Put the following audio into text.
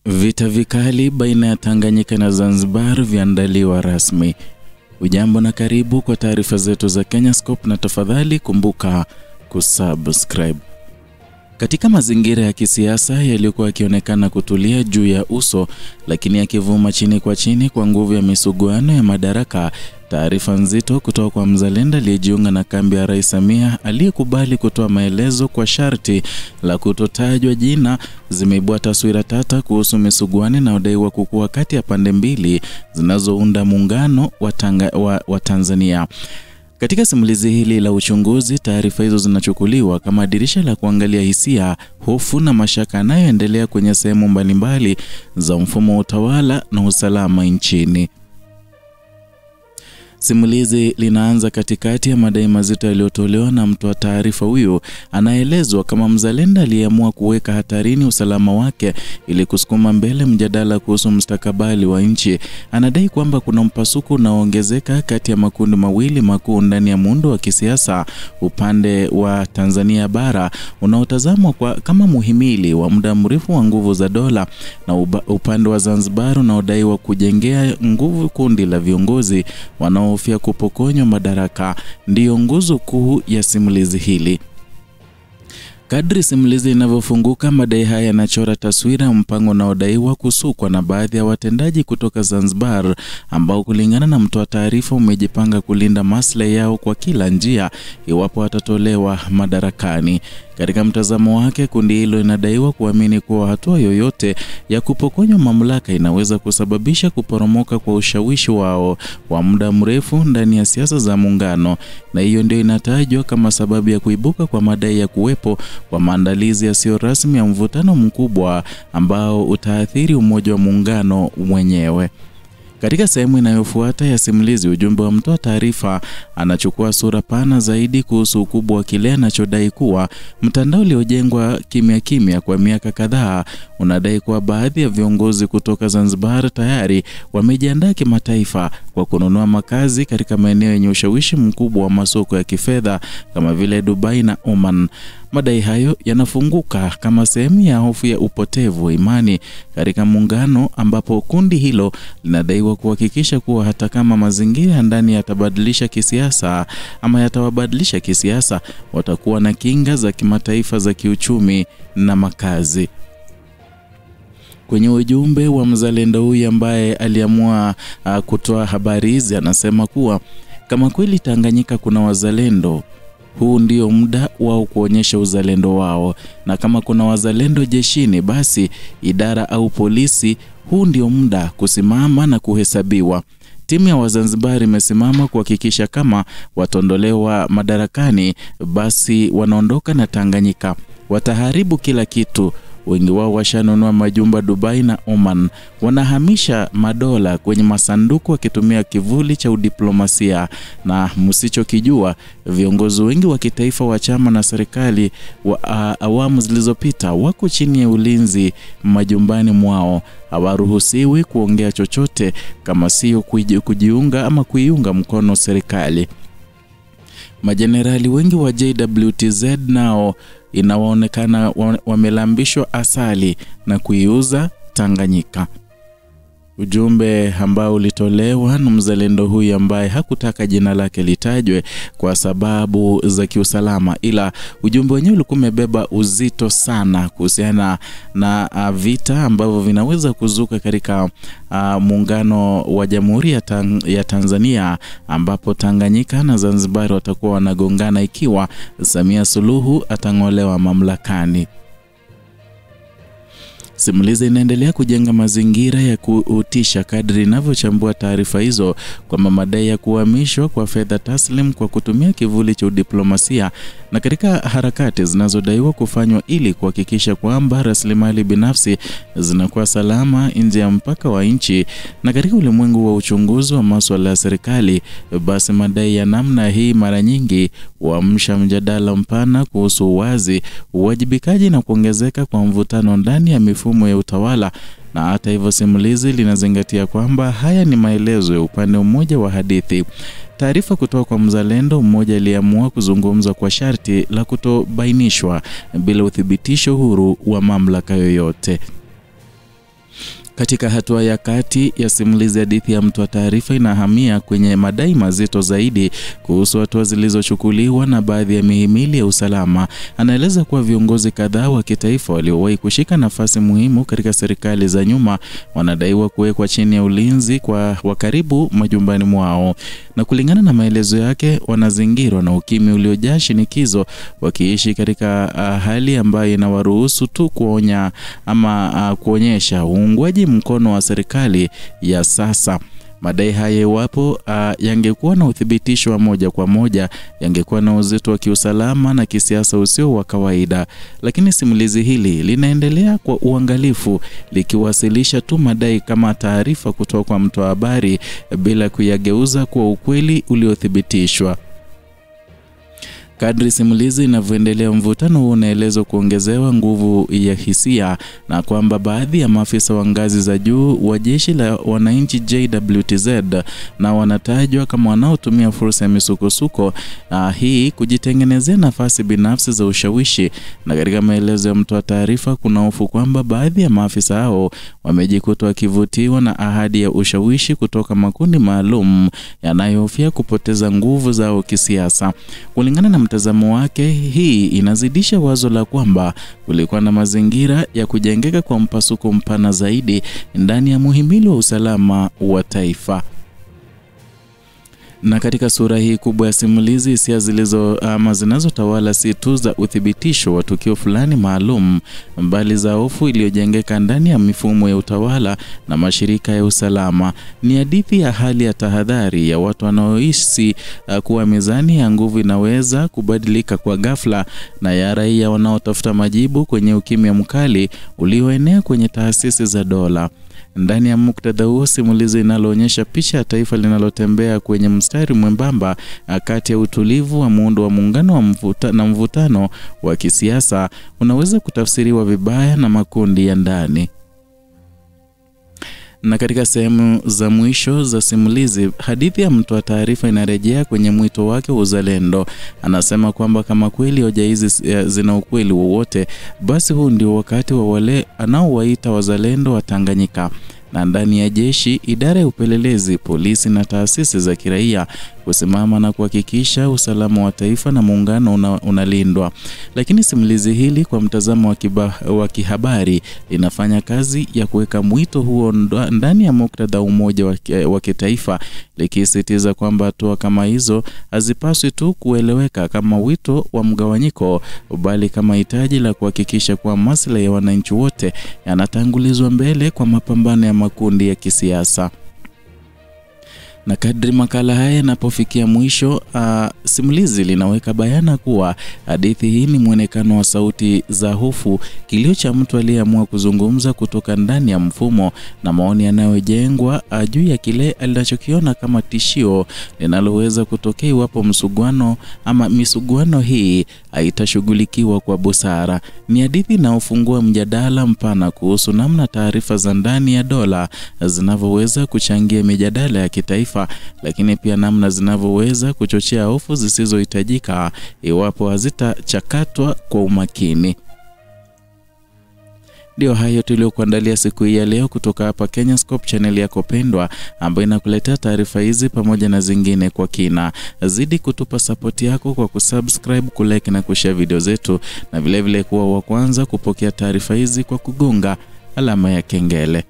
Vita vikali baina ya Tanganyika na Zanzibar viandaliwa rasmi. Ujambo na karibu kwa taarifa zetu za Kenyascope, na tafadhali kumbuka kusubscribe. Katika mazingira ya kisiasa yaliyokuwa yakionekana kutulia juu ya uso, lakini yakivuma chini kwa nguvu ya misuguano ya madaraka, taarifa nzito kutoka kwa mzalendo aliyejiunga na kambi ya Rais Samia aliyekubali kutoa maelezo kwa sharti la kutotajwa jina zimeibua taswira tata kuhusu misuguano na udaiwa kukua kati ya pande mbili zinazounda muungano wa Tanzania. Katika simulizi hili la uchunguzi, taarifa hizo zinachukuliwa kama dirisha la kuangalia hisia, hofu na mashaka yanayoendelea kwenye sehemu mbalimbali za mfumo wa utawala na usalama nchini. Simulizi linaanza katikati ya madai mazito yaliyotolewa na mtu wa taarifa huyo anaelezwa kama mzalendo aliyeamua kuweka hatarini usalama wake ili kusukuma mbele mjadala kuhusu mustakabali wa nchi. Anadai kwamba kuna mpasuko unaoongezeka kati ya makundi mawili makuu ndani ya muundo wa kisiasa, upande wa Tanzania bara unaotazamwa kama muhimili wa muda mrefu wa nguvu za dola, na upande wa Zanzibar unaodaiwa kujengea nguvu kundi la viongozi wanaofia kupokonywa madaraka. Ndiyo nguzo kuu ya simulizi hili. Kadri simulizi inavyofunguka, madai haya yanachora taswira ya mpango unaodaiwa kusukwa na baadhi ya watendaji kutoka Zanzibar ambao kulingana na mtoa taarifa umejipanga kulinda maslahi yao kwa kila njia iwapo watatolewa madarakani. Katika mtazamo wake, kundi hilo linadaiwa kuamini kuwa hatua yoyote ya kupokonywa mamlaka inaweza kusababisha kuporomoka kwa ushawishi wao wa muda mrefu ndani ya siasa za muungano, na hiyo ndio inatajwa kama sababu ya kuibuka kwa madai ya kuwepo kwa maandalizi yasiyo rasmi ya mvutano mkubwa ambao utaathiri umoja wa muungano mwenyewe. Katika sehemu inayofuata ya simulizi, ujumbe wa mtoa taarifa anachukua sura pana zaidi kuhusu ukubwa wa kile anachodai kuwa mtandao uliojengwa kimya kwa miaka kadhaa unadai kuwa baadhi ya viongozi kutoka Zanzibar tayari wamejiandaa kimataifa kwa kununua makazi katika maeneo yenye ushawishi mkubwa wa masoko ya kifedha kama vile Dubai na Oman. Madai hayo yanafunguka kama sehemu ya hofu ya upotevu wa imani katika muungano, ambapo kundi hilo linadaiwa kuhakikisha kuwa hata kama mazingira ndani yatabadilisha kisiasa, watakuwa na kinga za kimataifa za kiuchumi na makazi. Kwenye ujumbe wa mzalendo huyu ambaye aliamua kutoa habari hizi, anasema kuwa kama kweli Tanganyika kuna wazalendo, huu ndio muda wao kuonyesha uzalendo wao, na kama kuna wazalendo jeshini, basi idara au polisi, huu ndio muda kusimama na kuhesabiwa. Timu ya Wazanzibari imesimama kuhakikisha kama watondolewa madarakani, basi wanaondoka na Tanganyika. Wataharibu kila kitu. Wengi wao washanunua majumba Dubai na Oman. Wanahamisha madola kwenye masanduku wakitumia kivuli cha udiplomasia, na msichokijua, viongozi wengi wa kitaifa wa chama na serikali wa awamu zilizopita wako chini ya ulinzi majumbani mwao. Hawaruhusiwi kuongea chochote kama sio kujiunga ama kuiunga mkono serikali. Majenerali wengi wa JWTZ nao inaonekana wamelambishwa asali na kuiuza Tanganyika. Ujumbe ambao ulitolewa na mzalendo huyu ambaye hakutaka jina lake litajwe kwa sababu za kiusalama, ila ujumbe wenyewe ulikuwa umebeba uzito sana kuhusiana na vita ambavyo vinaweza kuzuka katika muungano wa Jamhuri ya Tanzania, ambapo Tanganyika na Zanzibar watakuwa wanagongana ikiwa Samia Suluhu atang'olewa mamlakani. Simulizi inaendelea kujenga mazingira ya kuutisha kadri inavyochambua taarifa hizo kwamba madai ya kuhamishwa kwa fedha taslim kwa kutumia kivuli cha diplomasia na katika harakati zinazodaiwa kufanywa ili kuhakikisha kwamba rasilimali binafsi zinakuwa salama nje ya mpaka wa nchi. Na katika ulimwengu wa uchunguzi wa masuala ya serikali, basi madai ya namna hii mara nyingi huamsha mjadala mpana kuhusu uwazi, uwajibikaji na kuongezeka kwa mvutano ndani ya mifumo ya utawala. Na hata hivyo, simulizi linazingatia kwamba haya ni maelezo ya upande mmoja wa hadithi. Taarifa kutoka kwa mzalendo mmoja aliamua kuzungumza kwa sharti la kutobainishwa bila uthibitisho huru wa mamlaka yoyote. Katika hatua ya kati ya simulizi, hadithi ya mtu wa taarifa inahamia kwenye madai mazito zaidi kuhusu hatua zilizochukuliwa na baadhi ya mihimili ya usalama. Anaeleza kuwa viongozi kadhaa wa kitaifa waliowahi kushika nafasi muhimu katika serikali za nyuma wanadaiwa kuwekwa chini ya ulinzi wa karibu majumbani mwao, na kulingana na maelezo yake wanazingirwa na ukimya uliojaa shinikizo, wakiishi katika hali ambayo inawaruhusu tu kuonya ama kuonyesha uungwaji mkono wa serikali ya sasa. Madai haya, iwapo yangekuwa na uthibitisho wa moja kwa moja, yangekuwa na uzito wa kiusalama na kisiasa usio wa kawaida. Lakini simulizi hili linaendelea kwa uangalifu, likiwasilisha tu madai kama taarifa kutoka kwa mtu wa habari bila kuyageuza kuwa ukweli uliothibitishwa. Kadri simulizi inavyoendelea, mvutano huu unaelezwa kuongezewa nguvu ya hisia, na kwamba baadhi ya maafisa wa ngazi za juu wa jeshi la wananchi JWTZ na wanatajwa kama wanaotumia fursa ya misukosuko hii kujitengenezea nafasi binafsi za ushawishi. Na katika maelezo ya mtu wa taarifa, kuna hofu kwamba baadhi ya maafisa hao wamejikuta wakivutiwa na ahadi ya ushawishi kutoka makundi maalum yanayohofia kupoteza nguvu zao kisiasa. Kulingana na mtazamo wake, hii inazidisha wazo la kwamba kulikuwa na mazingira ya kujengeka kwa mpasuko mpana zaidi ndani ya muhimili wa usalama wa taifa. Na katika sura hii kubwa ya simulizi, hisia zinazotawala si tu za uthibitisho wa tukio fulani maalum, bali za hofu iliyojengeka ndani ya mifumo ya utawala na mashirika ya usalama. Ni hadithi ya hali ya tahadhari ya watu wanaoishi kuwa mizani ya nguvu inaweza kubadilika kwa ghafla, na ya raia wanaotafuta majibu kwenye ukimya mkali ulioenea kwenye taasisi za dola. Ndani ya muktadha huo, simulizi inaloonyesha picha ya taifa linalotembea kwenye mstari mwembamba kati ya utulivu wa muundo wa muungano na mvutano wa kisiasa unaweza kutafsiriwa vibaya na makundi ya ndani. Na katika sehemu za mwisho za simulizi, hadithi ya mtu wa taarifa inarejea kwenye mwito wake wa uzalendo. Anasema kwamba kama kweli hoja hizi zina ukweli wowote, basi huu ndio wakati wa wale anaowaita wazalendo wa Tanganyika. Na ndani ya jeshi, idara ya upelelezi, polisi na taasisi za kiraia kusimama na kuhakikisha usalama wa taifa na muungano unalindwa. Lakini simulizi hili kwa mtazamo wa kihabari linafanya kazi ya kuweka mwito huo ndani ya muktadha umoja wa kitaifa, likisisitiza kwamba hatua kama hizo hazipaswi tu kueleweka kama wito wa mgawanyiko, bali kama hitaji la kuhakikisha kwa maslahi ya wananchi wote yanatangulizwa mbele kwa mapambano ya makundi ya kisiasa. Na kadri makala haya yanapofikia mwisho, simulizi linaweka bayana kuwa hadithi hii ni mwonekano wa sauti za hofu, kilio cha mtu aliyeamua kuzungumza kutoka ndani ya mfumo, na maoni yanayojengwa juu ya kile alichokiona kama tishio linaloweza kutokea iwapo misuguano hii haitashughulikiwa kwa busara. Ni hadithi inayofungua mjadala mpana kuhusu namna taarifa za ndani ya dola zinavyoweza kuchangia mijadala ya kitaifa, lakini pia namna zinavyoweza kuchochea hofu zisizohitajika iwapo hazitachakatwa kwa umakini. Ndio hayo tuliokuandalia siku hii ya leo kutoka hapa Kenyascope, channel yako pendwa ambayo inakuletea taarifa hizi pamoja na zingine kwa kina. Zidi kutupa support yako kwa kusubscribe, kulike na kushare video zetu, na vile vile kuwa wa kwanza kupokea taarifa hizi kwa kugonga alama ya kengele.